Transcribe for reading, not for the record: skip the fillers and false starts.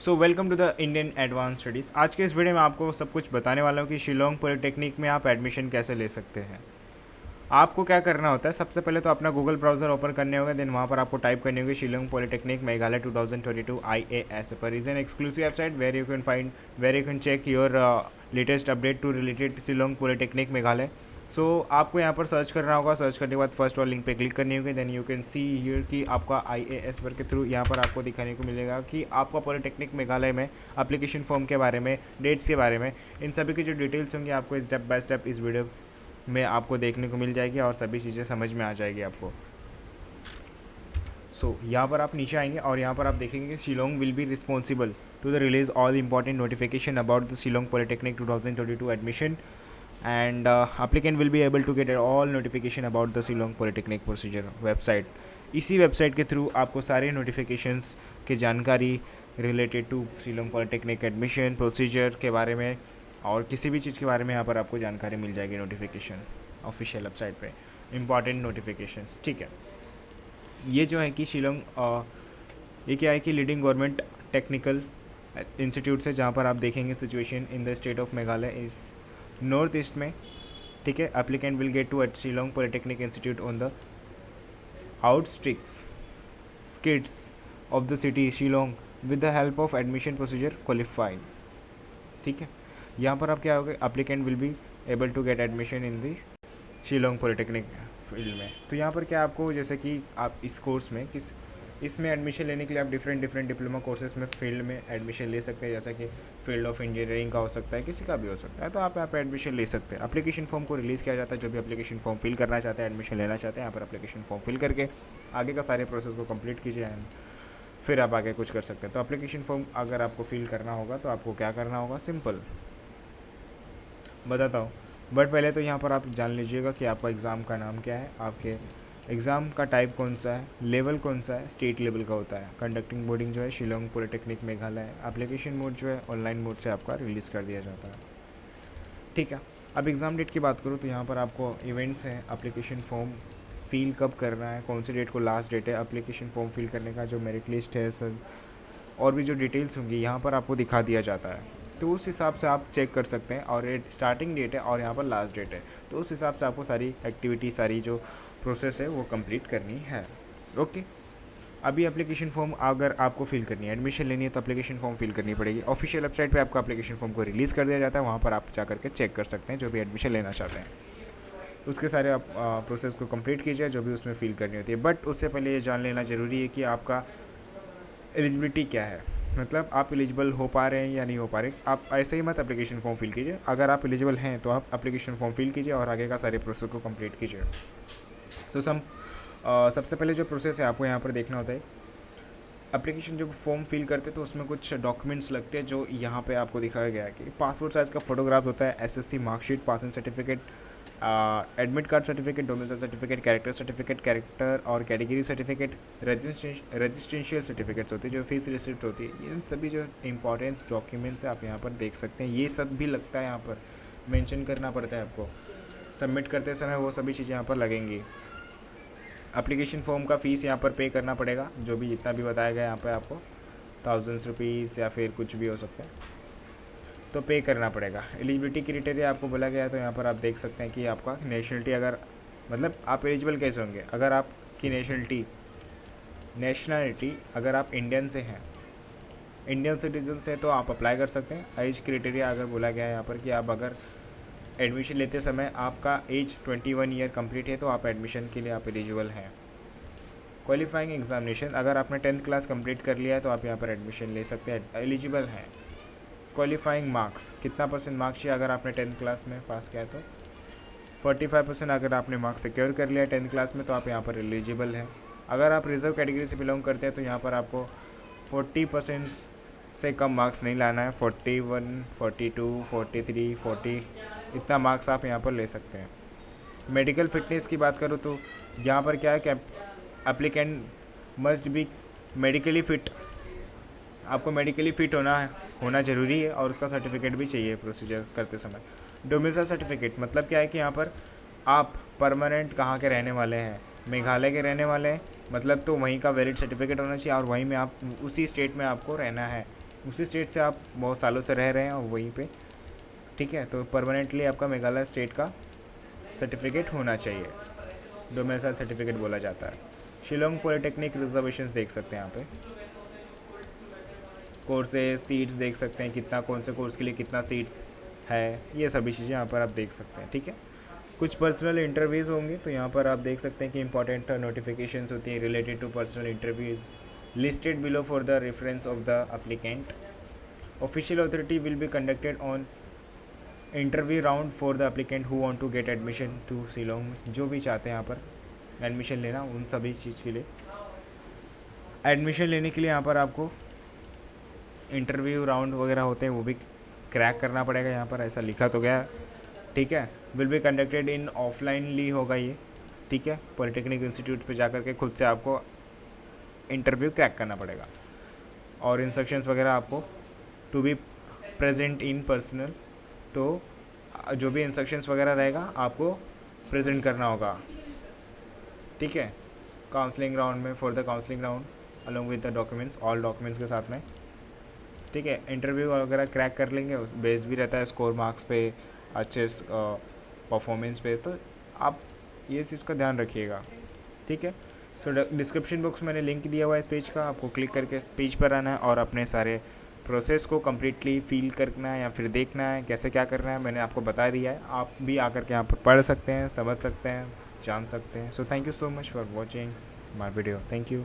So welcome to the Indian advance studies. आज के इस वीडियो में आपको सब कुछ बताने वाला हूँ कि शिलोंग पॉलिटेक्निक में आप एडमिशन कैसे ले सकते हैं। आपको क्या करना होता है, सबसे पहले तो अपना गूगल ब्राउज़र ओपन करने होगा। देन वहाँ पर आपको टाइप करनी होगी शिलोंग पॉलिटेक्निक मेघालय 2022 IAS पर is an exclusive website where you can check your latest update to related Shillong polytechnic Meghalaya. So आपको यहाँ पर सर्च करना होगा। सर्च करने के बाद फर्स्ट वाला लिंक पे क्लिक करनी होगी। Then you can see here कि आपका IAS वर्क के थ्रू यहाँ पर आपको दिखाने को मिलेगा कि आपका पॉलिटेक्निक मेघालय में एप्लीकेशन फॉर्म के बारे में, डेट्स के बारे में, इन सभी की जो डिटेल्स होंगी आपको स्टेप बाय स्टेप इस वीडियो में आपको देखने को मिल जाएगी और सभी चीज़ें समझ में आ जाएगी आपको। यहाँ पर आप नीचे आएंगे और यहाँ पर आप देखेंगे कि Shillong will be responsible to the release all important notification about the Shillong polytechnic 2022 admission and applicant will be able to get all notification about the Shillong Polytechnic procedure website। इसी वेबसाइट के थ्रू आपको सारे नोटिफिकेशंस की जानकारी related to Shillong polytechnic admission procedure के बारे में और किसी भी चीज़ के बारे में यहाँ पर आपको जानकारी मिल जाएगी नोटिफिकेशन ऑफिशियल वेबसाइट पे, इंपॉर्टेंट नोटिफिकेशंस। ठीक है, ये जो है कि शिलोंग ये क्या है कि लीडिंग गवर्नमेंट टेक्निकल इंस्टीट्यूट है जहाँ पर आप देखेंगे situation in the state of Meghalaya इस नॉर्थ ईस्ट में। ठीक है, applicant will get to at Shillong polytechnic institute on the outskirts of the city Shillong with the help of admission procedure qualified. ठीक है, यहाँ पर आप क्या होगा, applicant will be able to get admission in the Shillong polytechnic field में। तो यहाँ पर क्या आपको, जैसे कि आप इस कोर्स में इसमें एडमिशन लेने के लिए आप डिफरेंट डिप्लोमा कोर्सेज में फील्ड में एडमिशन ले सकते हैं, जैसा कि फील्ड ऑफ इंजीनियरिंग का हो सकता है, किसी का भी हो सकता है। तो आप यहाँ पर एडमिशन ले सकते हैं। एप्लीकेशन फॉर्म को रिलीज़ किया जाता है। जो भी एप्लीकेशन फॉर्म फिल करना चाहते हैं, एडमिशन लेना चाहते हैं, यहाँ पर एप्लीकेशन फॉर्म फिल करके आगे का सारे प्रोसेस को कंप्लीट कीजिए एंड फिर आप आगे कुछ कर सकते हैं। तो एप्लीकेशन फॉर्म अगर आपको फिल करना होगा तो आपको क्या करना होगा, सिंपल बताता हूँ। बट पहले तो यहाँ पर आप जान लीजिएगा कि आपका एग्ज़ाम का नाम क्या है, आपके एग्ज़ाम का टाइप कौन सा है, लेवल कौन सा है, स्टेट लेवल का होता है। कंडक्टिंग बोर्डिंग जो है शिलोंग पॉलिटेक्निक मेघालय है। एप्लीकेशन मोड जो है ऑनलाइन मोड से आपका रिलीज़ कर दिया जाता है। ठीक है, अब एग्ज़ाम डेट की बात करूँ तो यहाँ पर आपको इवेंट्स हैं, एप्लीकेशन फॉर्म फिल कब करना है, कौन सी डेट को लास्ट डेट है, एप्लीकेशन फॉर्म फिल करने का जो मेरिट लिस्ट है सर, और भी जो डिटेल्स होंगी यहाँ पर आपको दिखा दिया जाता है। तो उस हिसाब से आप चेक कर सकते हैं। और स्टार्टिंग डेट है और यहाँ पर लास्ट डेट है, तो उस हिसाब से आपको सारी एक्टिविटी, सारी जो प्रोसेस है वो कंप्लीट करनी है। ओके, अभी एप्लीकेशन फॉर्म अगर आपको फिल करनी है, एडमिशन लेनी है, तो एप्लीकेशन फॉर्म फिल करनी पड़ेगी। ऑफिशियल वेबसाइट पे आपको एप्लीकेशन फॉर्म को रिलीज़ कर दिया जाता है, वहाँ पर आप जा करके चेक कर सकते हैं जो भी एडमिशन लेना चाहते हैं। उसके सारे आप प्रोसेस को कंप्लीट कीजिए जो भी उसमें फिल करनी होती है। बट उससे पहले ये जान लेना ज़रूरी है कि आपका एलिजिबिलिटी क्या है, मतलब आप एलिजिबल हो पा रहे हैं या नहीं हो पा रहे। आप ऐसे ही मत एप्लीकेशन फॉर्म फिल कीजिए। अगर आप एलिजिबल हैं तो आप एप्लीकेशन फॉर्म फिल कीजिए और आगे का सारे प्रोसेस को कंप्लीट कीजिए। तो सबसे पहले जो प्रोसेस है आपको यहाँ पर देखना होता है। एप्लीकेशन जब फॉर्म फिल करते हैं तो उसमें कुछ डॉक्यूमेंट्स लगते हैं जो यहाँ पे आपको दिखाया गया है कि पासपोर्ट साइज़ का फोटोग्राफ होता है, SSC marksheet, passing certificate, admit card certificate, domicile certificate, character और कैटेगरी सर्टिफिकेट, रजिस्ट्रेंशियल सर्टिफिकेट्स होती है, जो फीस रिसिप्ट होती है। इन सभी जो इंपॉर्टेंट डॉक्यूमेंट्स है आप यहाँ पर देख सकते हैं। ये सब भी लगता है, यहाँ पर मेंशन करना पड़ता है आपको। सबमिट करते समय वो सभी चीज़ें यहाँ पर लगेंगी। एप्लीकेशन फॉर्म का फ़ीस यहाँ पर पे करना पड़ेगा, जो भी जितना भी बताया गया यहाँ पर आपको 1000 रुपीज़ या फिर कुछ भी हो सकता है, तो पे करना पड़ेगा। एलिजिबिलिटी क्राइटेरिया आपको बोला गया है, तो यहाँ पर आप देख सकते हैं कि आपका नेशनलिटी, अगर मतलब आप एलिजिबल कैसे होंगे, अगर आपकी नेशनलिटी अगर आप इंडियन से हैं, इंडियन सिटीजन से, तो आप अप्लाई कर सकते हैं। एज क्राइटेरिया अगर बोला गया है यहाँ पर कि आप अगर एडमिशन लेते समय आपका एज 21 ईयर कंप्लीट है तो आप एडमिशन के लिए आप एलिजिबल हैं। क्वालिफाइंग एग्जामिनेशन, अगर आपने 10th क्लास कंप्लीट कर लिया है तो आप यहाँ पर एडमिशन ले सकते हैं, एलिजिबल हैं। क्वालिफाइंग मार्क्स, कितना परसेंट मार्क्स चाहिए, अगर आपने 10th क्लास में पास किया तो 45% अगर आपने मार्क्स सिक्योर कर लिया 10th क्लास में तो आप यहाँ पर एलिजिबल हैं। अगर आप रिजर्व कैटेगरी से बिलोंग करते हैं तो यहाँ पर आपको 40% से कम मार्क्स नहीं लाना है। 41, 42, 43, 40 इतना मार्क्स आप यहाँ पर ले सकते हैं। मेडिकल फिटनेस की बात करूँ तो यहाँ पर क्या है कि applicant must be medically fit, आपको मेडिकली फ़िट होना ज़रूरी है और उसका सर्टिफिकेट भी चाहिए प्रोसीजर करते समय। डोमिसाइल सर्टिफिकेट मतलब क्या है कि यहाँ पर आप परमानेंट कहाँ के रहने वाले हैं, मेघालय के रहने वाले हैं, मतलब तो वहीं का वैलिड सर्टिफिकेट होना चाहिए और वहीं में आप उसी स्टेट में आपको रहना है। उसी स्टेट से आप बहुत सालों से रह रहे हैं और वहीं पे, ठीक है, तो परमानेंटली आपका मेघालय स्टेट का सर्टिफिकेट होना चाहिए, डोमिसाइल सर्टिफिकेट बोला जाता है। शिलोंग पॉलिटेक्निक रिजर्वेशंस देख सकते हैं यहाँ पे, कोर्सेज सीट्स देख सकते हैं, कितना कौन से कोर्स के लिए कितना सीट्स है, ये सभी चीज़ें यहाँ पर आप देख सकते हैं, ठीक है। कुछ पर्सनल इंटरव्यूज़ होंगे तो यहाँ पर आप देख सकते हैं कि इंपॉर्टेंट नोटिफिकेशंस होती हैं related to personal interviews listed below for the reference of the applicant. Official authority will be conducted on interview round for the applicant who want to get admission to Shillong. जो भी चाहते हैं यहाँ पर admission लेना, उन सभी चीज़ के लिए एडमिशन लेने के लिए यहाँ पर आपको इंटरव्यू राउंड वगैरह होते हैं, वो भी क्रैक करना पड़ेगा। यहाँ पर ऐसा लिखा तो गया, ठीक है। विल बी कंडक्टेड इन ऑफलाइनली होगा ये, ठीक है। पॉलिटेक्निक इंस्टीट्यूट पे जाकर के खुद से आपको इंटरव्यू क्रैक करना पड़ेगा, और इंस्ट्रक्शंस वगैरह आपको to be present in personal, तो जो भी इंस्ट्रक्शंस वगैरह रहेगा आपको प्रेजेंट करना होगा, ठीक है, काउंसलिंग राउंड में, for the counselling round along with the documents, all documents के साथ में, ठीक है। इंटरव्यू वगैरह क्रैक कर लेंगे, बेस्ड भी रहता है स्कोर मार्क्स पे, अच्छे परफॉर्मेंस पे, तो आप ये चीज़ का ध्यान रखिएगा, ठीक है। सो डिस्क्रिप्शन बॉक्स मैंने लिंक दिया हुआ है इस पेज का, आपको क्लिक करके इस पेज पर आना है और अपने सारे प्रोसेस को कम्प्लीटली फील करना है या फिर देखना है कैसे क्या करना है, मैंने आपको बता दिया है। आप भी आकर के यहाँ पर पढ़ सकते हैं, समझ सकते हैं, जान सकते हैं। So thank you so much for watching my video, thank you.